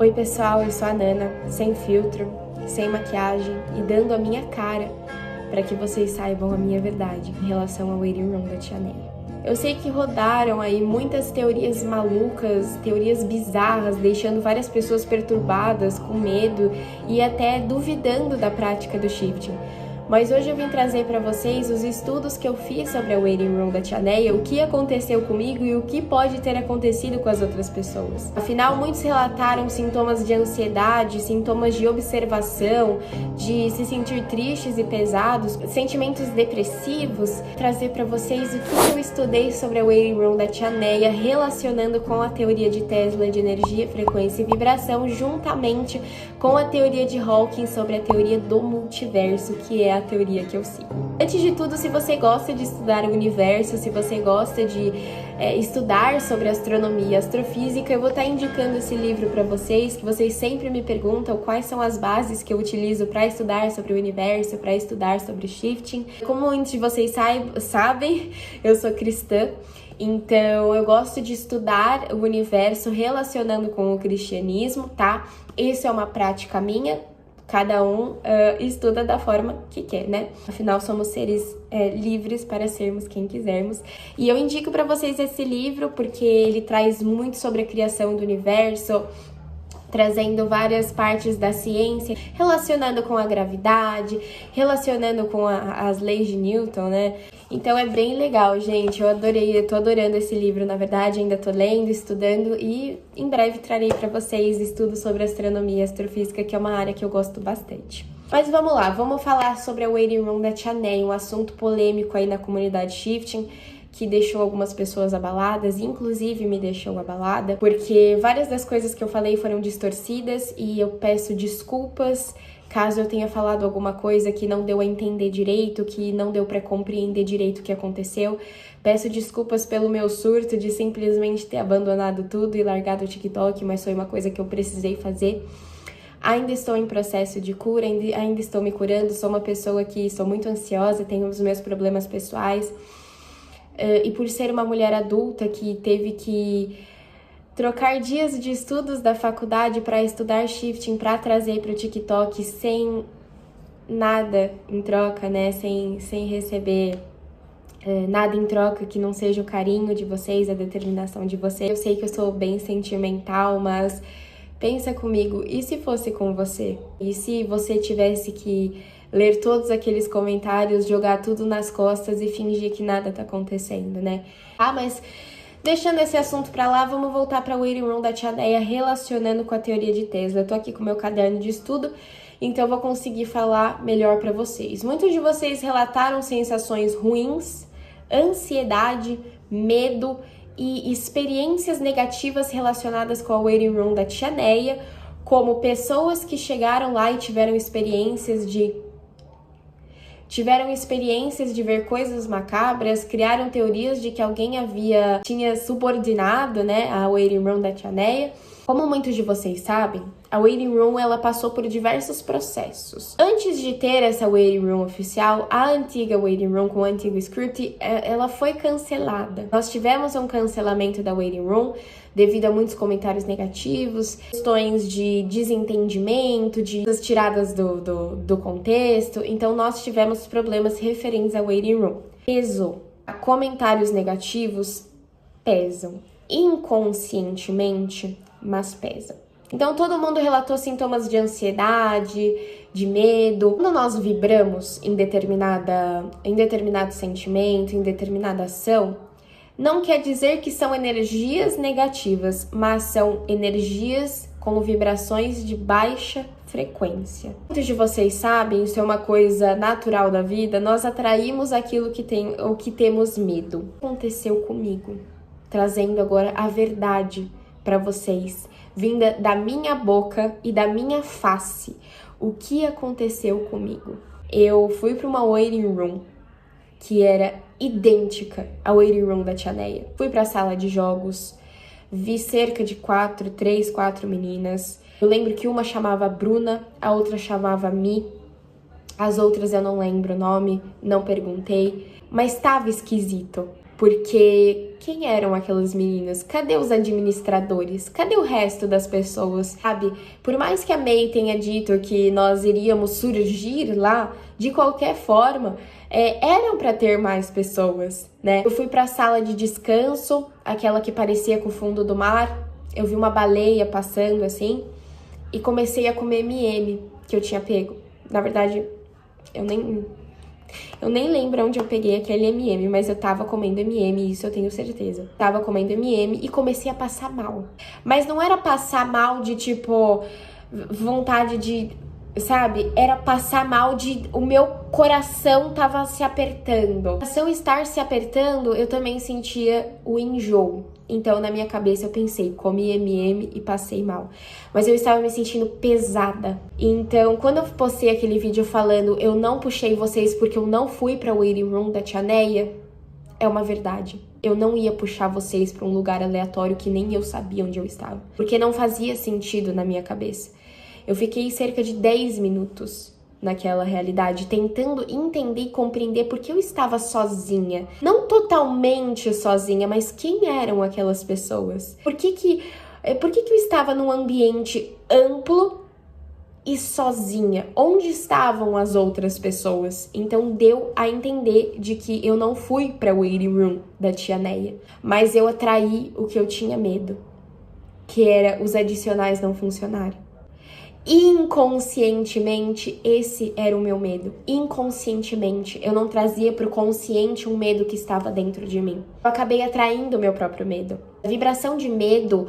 Oi pessoal, eu sou a Nana, sem filtro, sem maquiagem e dando a minha cara para que vocês saibam a minha verdade em relação ao Waiting Room da Tia Neia. Eu sei que rodaram aí muitas teorias malucas, teorias bizarras, deixando várias pessoas perturbadas, com medo e até duvidando da prática do shifting. Mas hoje eu vim trazer para vocês os estudos que eu fiz sobre a Waiting Room da Tia Neia, o que aconteceu comigo e o que pode ter acontecido com as outras pessoas. Afinal, muitos relataram sintomas de ansiedade, sintomas de observação, de se sentir tristes e pesados, sentimentos depressivos. Trazer para vocês o que eu estudei sobre a Waiting Room da Tia Neia, relacionando com a teoria de Tesla de energia, frequência e vibração, juntamente com a teoria de Hawking sobre a teoria do multiverso, que é a teoria que eu sigo. Antes de tudo, se você gosta de estudar o universo, se você gosta de estudar sobre astronomia e astrofísica, eu vou estar indicando esse livro para vocês, que vocês sempre me perguntam quais são as bases que eu utilizo para estudar sobre o universo, para estudar sobre shifting. Como muitos de vocês sabem, eu sou cristã, então eu gosto de estudar o universo relacionando com o cristianismo, tá? Isso é uma prática minha. Cada um estuda da forma que quer, né? Afinal, somos seres livres para sermos quem quisermos. E eu indico para vocês esse livro porque ele traz muito sobre a criação do universo, trazendo várias partes da ciência, relacionando com a gravidade, relacionando com as leis de Newton, né? Então é bem legal, gente. Eu tô adorando esse livro, na verdade, ainda tô lendo, estudando e em breve trarei para vocês estudos sobre astronomia e astrofísica, que é uma área que eu gosto bastante. Mas vamos lá, vamos falar sobre a Waiting Room da Tia Neia, um assunto polêmico aí na comunidade shifting, que deixou algumas pessoas abaladas, inclusive me deixou abalada, porque várias das coisas que eu falei foram distorcidas e eu peço desculpas caso eu tenha falado alguma coisa que não deu a entender direito, que não deu para compreender direito o que aconteceu. Peço desculpas pelo meu surto de simplesmente ter abandonado tudo e largado o TikTok, mas foi uma coisa que eu precisei fazer. Ainda estou em processo de cura, ainda estou me curando, sou uma pessoa que sou muito ansiosa, tenho os meus problemas pessoais. E por ser uma mulher adulta que teve que trocar dias de estudos da faculdade para estudar shifting, para trazer para o TikTok sem nada em troca, né? Sem receber nada em troca que não seja o carinho de vocês, a determinação de vocês. Eu sei que eu sou bem sentimental, mas pensa comigo, e se fosse com você? E se você tivesse que ler todos aqueles comentários, jogar tudo nas costas e fingir que nada tá acontecendo, né? Ah, mas deixando esse assunto pra lá, vamos voltar pra Waiting Room da Tia Neia, relacionando com a teoria de Tesla. Eu tô aqui com meu caderno de estudo, então eu vou conseguir falar melhor pra vocês. Muitos de vocês relataram sensações ruins, ansiedade, medo e experiências negativas relacionadas com a Waiting Room da Tia Neia, como pessoas que chegaram lá e tiveram experiências de ver coisas macabras, criaram teorias de que alguém tinha subordinado, né, a Waiting Room da Tia Neia. Como muitos de vocês sabem, a Waiting Room ela passou por diversos processos. Antes de ter essa Waiting Room oficial, a antiga Waiting Room com o antigo script, ela foi cancelada. Nós tivemos um cancelamento da Waiting Room devido a muitos comentários negativos, questões de desentendimento, de tiradas do contexto. Então nós tivemos problemas referentes à Waiting Room. Peso. Comentários negativos pesam inconscientemente, mas pesam. Então todo mundo relatou sintomas de ansiedade, de medo. Quando nós vibramos em determinado sentimento, em determinada ação, não quer dizer que são energias negativas, mas são energias com vibrações de baixa frequência. Muitos de vocês sabem, isso é uma coisa natural da vida, nós atraímos aquilo que temos medo. Aconteceu comigo, trazendo agora a verdade para vocês, vinda da minha boca e da minha face. O que aconteceu comigo? Eu fui para uma waiting room que era idêntica à Waiting Room da Tia Neia. Fui pra sala de jogos, vi cerca de 4 meninas. Eu lembro que uma chamava Bruna, a outra chamava Mi, as outras eu não lembro o nome, não perguntei, mas estava esquisito. Porque quem eram aquelas meninas? Cadê os administradores? Cadê o resto das pessoas, sabe? Por mais que a May tenha dito que nós iríamos surgir lá, de qualquer forma, eram para ter mais pessoas, né? Eu fui para a sala de descanso, aquela que parecia com o fundo do mar. Eu vi uma baleia passando assim e comecei a comer M&M que eu tinha pego. Na verdade, eu nem lembro onde eu peguei aquele M&M, mas eu tava comendo M&M, isso eu tenho certeza. Tava comendo M&M e comecei a passar mal. Mas não era passar mal de, tipo, vontade de, sabe? Era passar mal de... O meu coração tava se apertando. O coração estar se apertando, eu também sentia o enjoo. Então, na minha cabeça, eu pensei, comi M&M e passei mal. Mas eu estava me sentindo pesada. Então, quando eu postei aquele vídeo falando eu não puxei vocês porque eu não fui pra waiting room da Tia Neia, é uma verdade. Eu não ia puxar vocês pra um lugar aleatório que nem eu sabia onde eu estava. Porque não fazia sentido na minha cabeça. Eu fiquei cerca de 10 minutos naquela realidade, tentando entender e compreender por que eu estava sozinha. Não totalmente sozinha, mas quem eram aquelas pessoas? Por que eu estava num ambiente amplo e sozinha? Onde estavam as outras pessoas? Então deu a entender de que eu não fui para o waiting room da Tia Neia, mas eu atraí o que eu tinha medo, que era os adicionais não funcionarem. Inconscientemente, esse era o meu medo. Inconscientemente, eu não trazia para o consciente um medo que estava dentro de mim. Eu acabei atraindo o meu próprio medo. A vibração de medo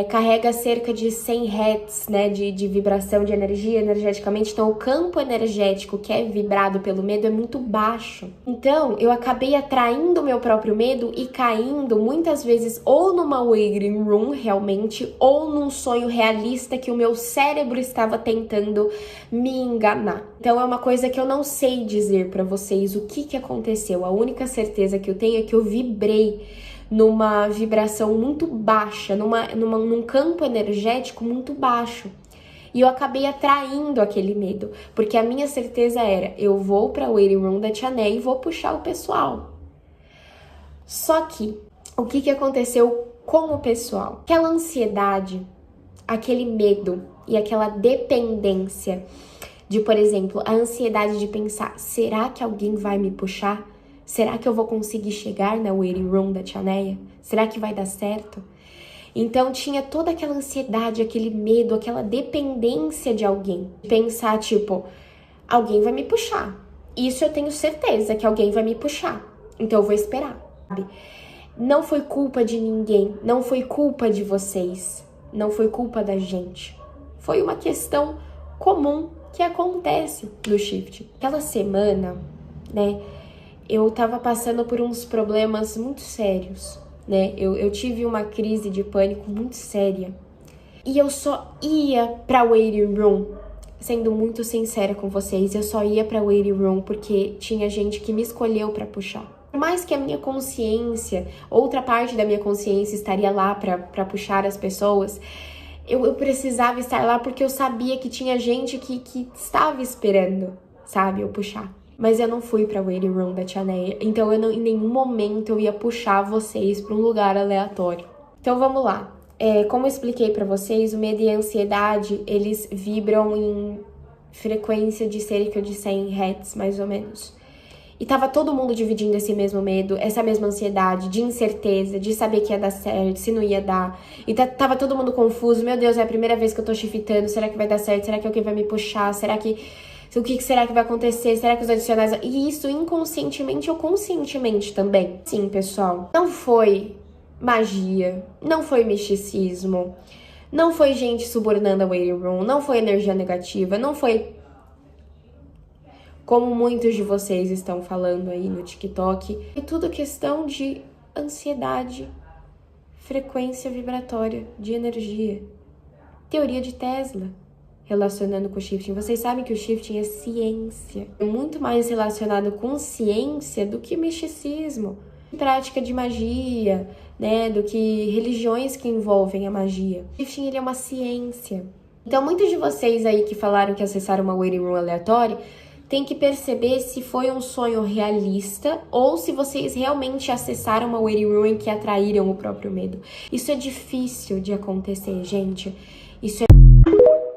carrega cerca de 100 Hz, né, de vibração de energia energeticamente. Então, o campo energético que é vibrado pelo medo é muito baixo. Então, eu acabei atraindo o meu próprio medo e caindo muitas vezes ou numa waiting room realmente, ou num sonho realista que o meu cérebro estava tentando me enganar. Então, é uma coisa que eu não sei dizer para vocês o que aconteceu. A única certeza que eu tenho é que eu vibrei numa vibração muito baixa, num campo energético muito baixo. E eu acabei atraindo aquele medo, porque a minha certeza era, eu vou para o waiting room da Tia Neia e vou puxar o pessoal. Só que, o que aconteceu com o pessoal? Aquela ansiedade, aquele medo e aquela dependência de, por exemplo, a ansiedade de pensar, será que alguém vai me puxar? Será que eu vou conseguir chegar na waiting room da Tia Neia? Será que vai dar certo? Então tinha toda aquela ansiedade, aquele medo, aquela dependência de alguém. Pensar tipo, alguém vai me puxar. Isso eu tenho certeza que alguém vai me puxar. Então eu vou esperar, sabe? Não foi culpa de ninguém, não foi culpa de vocês, não foi culpa da gente. Foi uma questão comum que acontece no shift. Aquela semana, né? Eu tava passando por uns problemas muito sérios, né? Eu tive uma crise de pânico muito séria. E eu só ia pra waiting room, sendo muito sincera com vocês, eu só ia pra waiting room porque tinha gente que me escolheu pra puxar. Por mais que a minha consciência, outra parte da minha consciência estaria lá pra puxar as pessoas, eu precisava estar lá porque eu sabia que tinha gente que estava esperando, sabe, eu puxar. Mas eu não fui pra waiting room da Tia Neia, então em nenhum momento eu ia puxar vocês pra um lugar aleatório. Então vamos lá. Como eu expliquei pra vocês, o medo e a ansiedade, eles vibram em frequência de cerca de 100 Hz, mais ou menos. E tava todo mundo dividindo esse mesmo medo, essa mesma ansiedade, de incerteza, de saber que ia dar certo, se não ia dar. E tava todo mundo confuso, meu Deus, é a primeira vez que eu tô shiftando, será que vai dar certo? Será que alguém vai me puxar? O que será que vai acontecer? Será que os adicionais... E isso inconscientemente ou conscientemente também. Sim, pessoal. Não foi magia. Não foi misticismo. Não foi gente subornando a waiting room. Não foi energia negativa. Não foi... Como muitos de vocês estão falando aí no TikTok. É tudo questão de ansiedade, frequência vibratória, de energia. Teoria de Tesla. Relacionando com o shifting. Vocês sabem que o shifting é ciência. É muito mais relacionado com ciência do que misticismo. Prática de magia, né? Do que religiões que envolvem a magia. O shifting, ele é uma ciência. Então, muitos de vocês aí que falaram que acessaram uma waiting room aleatória tem que perceber se foi um sonho realista ou se vocês realmente acessaram uma waiting room que atraíram o próprio medo. Isso é difícil de acontecer, gente. Isso é